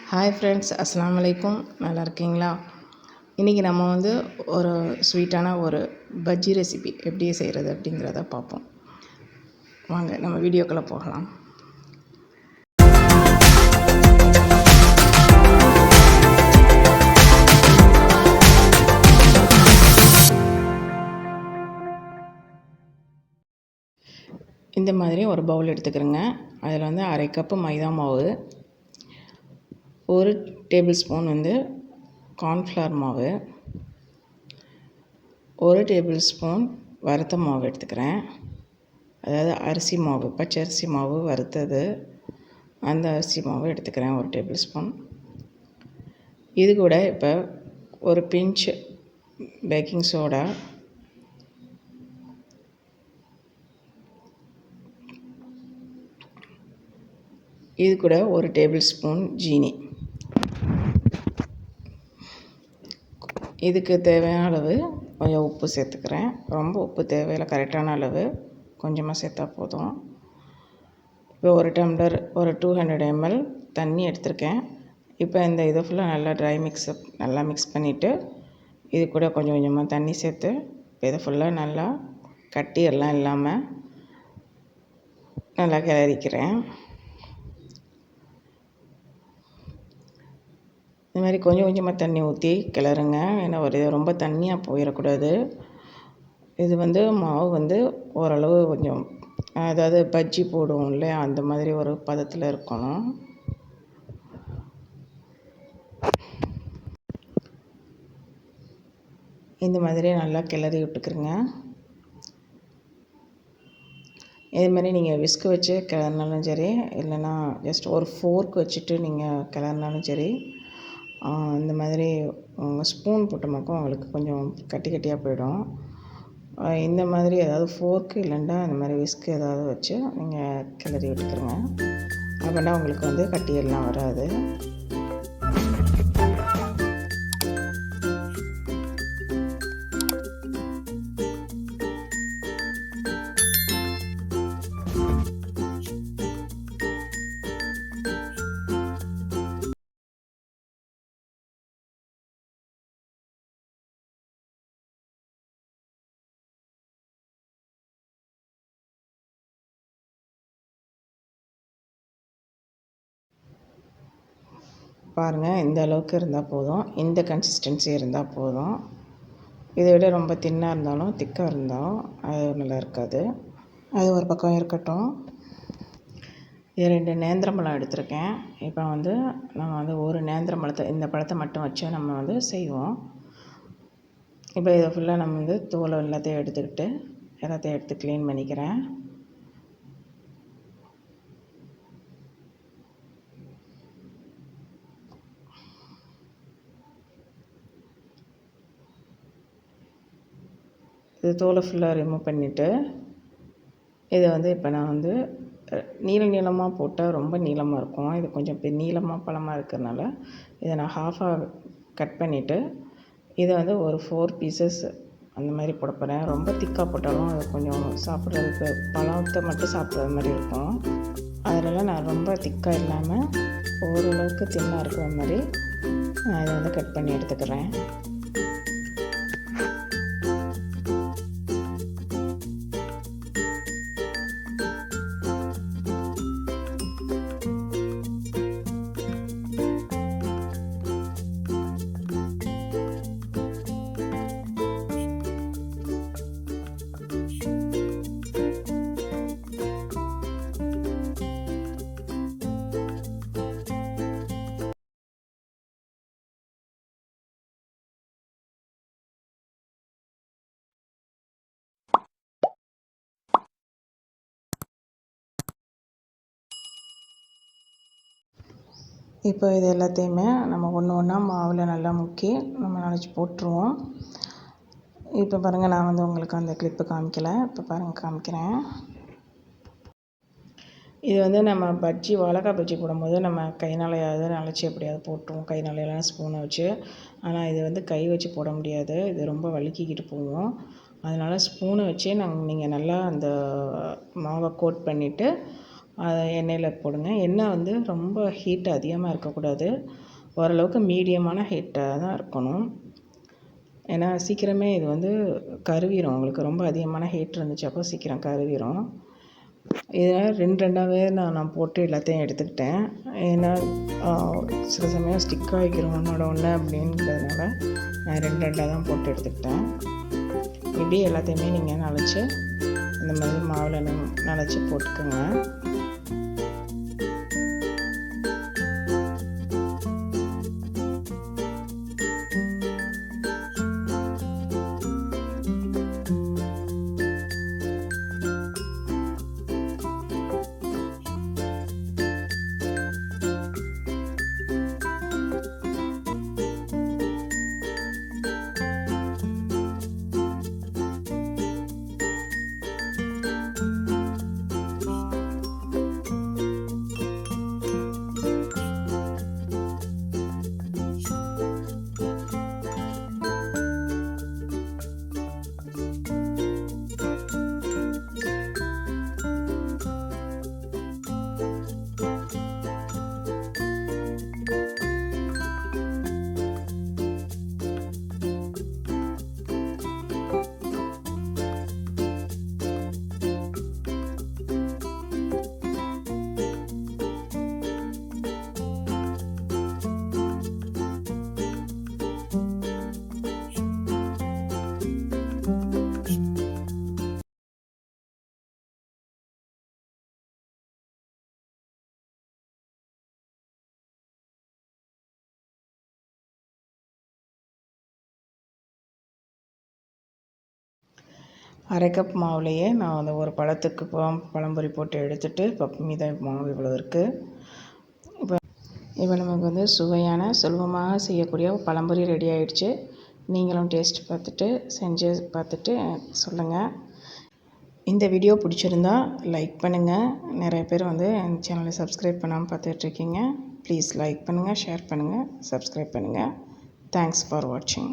Hi friends, அஸ்ஸலாமு அலைக்கும். நல்லா இருக்கீங்களா? இன்றைக்கி நம்ம ஒரு ஸ்வீட்டான ஒரு பஜ்ஜி ரெசிபி எப்படி செய்கிறது அப்படிங்கிறத பார்ப்போம். வாங்க நம்ம வீடியோக்குள்ளே போகலாம். இந்த மாதிரி ஒரு பவுல் எடுத்துக்கிறேங்க. அதில் 1/2 கப்பு மைதா மாவு, 1 டேபிள் ஸ்பூன் கார்ன்ஃப்ளவர் மாவு, 1 டேபிள் ஸ்பூன் வறுத்த மாவு எடுத்துக்கிறேன். அதாவது அரிசி மாவு, பச்சரிசி மாவு வறுத்தது, அந்த அரிசி மாவு எடுத்துக்கிறேன் 1 டேபிள் ஸ்பூன். இது கூட இப்போ ஒரு பிஞ்ச் பேக்கிங் சோடா, இது கூட 1 டேபிள் ஸ்பூன் ஜீனி, இதுக்கு தேவையான அளவு கொஞ்சம் உப்பு சேர்த்துக்கிறேன். ரொம்ப உப்பு தேவையில்லை, கரெக்டான அளவு, கொஞ்சமாக சேர்த்தா போதும். இப்போ ஒரு டம்ளர் ஒரு 200 ml தண்ணி எடுத்திருக்கேன். இப்போ இந்த இதை ஃபுல்லாக நல்லா மிக்ஸ் பண்ணிவிட்டு, இது கூட கொஞ்சம் கொஞ்சமாக தண்ணி சேர்த்து இப்போ இதை ஃபுல்லாக நல்லா கட்டி எல்லாம் இல்லாமல் நல்லா கிளறிக்கிறேன். இந்த மாதிரி கொஞ்சம் கொஞ்சமாக தண்ணி ஊற்றி கிளறுங்க. ஏன்னா ரொம்ப தண்ணியாக போயிடக்கூடாது. இது மாவு ஓரளவு கொஞ்சம், அதாவது பஜ்ஜி போடுவோம் இல்லையா, அந்த மாதிரி ஒரு பதத்தில் இருக்கணும். இந்த மாதிரி நல்லா கிளறி விட்டுக்கிறங்க. இதுமாதிரி நீங்கள் விஸ்கு வச்சு கிளறினாலும் சரி, இல்லைன்னா ஜஸ்ட் ஒரு ஃபோர்க் வச்சுட்டு நீங்கள் கிளறினாலும் சரி. இந்த மாதிரி உங்கள் ஸ்பூன் போட்டோமாக்கும் உங்களுக்கு கொஞ்சம் கட்டி கட்டியாக போயிடும். இந்த மாதிரி ஏதாவது ஃபோர்க்கு இல்லைன்னா இந்த மாதிரி விஸ்கு ஏதாவது வச்சு நீங்கள் கிளறி விட்டுக்கிறங்க. அப்படின்னா உங்களுக்கு கட்டியெல்லாம் வராது. பாருங்கள், இந்த அளவுக்கு இருந்தால் போதும். இந்த கன்சிஸ்டன்சி இருந்தால் போதும். இதை விட ரொம்ப தின்னாக இருந்தாலும் திக்காக இருந்தாலும் அது நல்லா இருக்காது. அது ஒரு பக்கம் இருக்கட்டும். இது 2 நேந்திரம்பழம் எடுத்திருக்கேன். இப்போ நம்ம ஒரு நேந்திரம்பழத்தை, இந்த பழத்தை மட்டும் வச்சு நம்ம செய்வோம். இப்போ இதை ஃபுல்லாக நம்ம தோலை எல்லாத்தையும் எடுத்து க்ளீன் பண்ணிக்கிறேன். இது தோலை ஃபுல்லாக ரிமூவ் பண்ணிவிட்டு, இதை இப்போ நான் நீளமாக போட்டால் ரொம்ப நீளமாக இருக்கும். இது கொஞ்சம் நீளமாக பழமாக இருக்கிறதுனால இதை நான் ஹாஃபாக கட் பண்ணிவிட்டு, இதை ஒரு 4 பீசஸ் அந்த மாதிரி போட போகிறேன். ரொம்ப திக்காக போட்டாலும் அது கொஞ்சம் சாப்பிட்றதுக்கு பழத்தை மட்டும் சாப்பிட்றது மாதிரி இருக்கும். அதனால் நான் ரொம்ப திக்காக இல்லாமல் ஓரளவுக்கு தின்னாக இருக்கிற மாதிரி நான் இதை கட் பண்ணி எடுத்துக்கிறேன். இப்போ இது எல்லாத்தையுமே நம்ம ஒன்று ஒன்றா மாவில் நல்லா முக்கி நம்ம நனைச்சி போட்டுருவோம். இப்போ பாருங்கள், நான் உங்களுக்கு அந்த கிளிப்பு காமிக்கலை. இப்போ பாருங்கள், காமிக்கிறேன். இது நம்ம வாழைக்காய் பஜ்ஜி போடும்போது நம்ம கைனாலையாவது நனைச்சி எப்படியாவது போட்டுருவோம், கைனாலையெல்லாம் ஸ்பூனை வச்சு. ஆனால் இது கை வச்சு போட முடியாது, இது ரொம்ப வழுக்கிக்கிட்டு போவோம். அதனால் ஸ்பூனை வச்சே நீங்கள் நல்லா அந்த மாவை கோட் பண்ணிவிட்டு அதை எண்ணெயில் போடுங்க. எண்ணெய் வந்து ரொம்ப ஹீட் அதிகமாக இருக்கக்கூடாது, ஓரளவுக்கு மீடியமான ஹீட்டாக தான் இருக்கணும். ஏன்னா சீக்கிரமே இது வந்து கருவிடும். உங்களுக்கு ரொம்ப அதிகமான ஹீட் இருந்துச்சு அப்போ சீக்கிரம் கருவிடும். இதில் ரெண்டாகவே நான் போட்டு எல்லாத்தையும் எடுத்துக்கிட்டேன். ஏன்னா சில சமயம் ஸ்டிக் ஆகிக்கிறோம் ஒன்று அப்படின்றதுனால நான் ரெண்டாக தான் போட்டு எடுத்துக்கிட்டேன். இப்படி எல்லாத்தையுமே நீங்கள் நனைச்சி இந்த மாதிரி மாவில் நனைச்சி போட்டுக்கோங்க. அரை கப் மாவுலேயே நான் அந்த ஒரு பழத்துக்கு பழம்பொரி போட்டு எடுத்துகிட்டு இப்போ மீத மாவு இவ்வளோ இருக்குது. இப்போ நமக்கு வந்து சுவையான சுலபமாக செய்யக்கூடிய பழம்பொரி ரெடி ஆகிடுச்சு. நீங்களும் டேஸ்ட் பார்த்துட்டு செஞ்சு பார்த்துட்டு சொல்லுங்கள். இந்த வீடியோ பிடிச்சிருந்தா லைக் பண்ணுங்கள். நிறைய பேர் வந்து என் சேனலை சப்ஸ்கிரைப் பண்ணாமல் பார்த்துட்ருக்கீங்க. ப்ளீஸ் லைக் பண்ணுங்கள், ஷேர் பண்ணுங்கள், சப்ஸ்கிரைப் பண்ணுங்கள். தேங்க்ஸ் ஃபார் வாட்சிங்.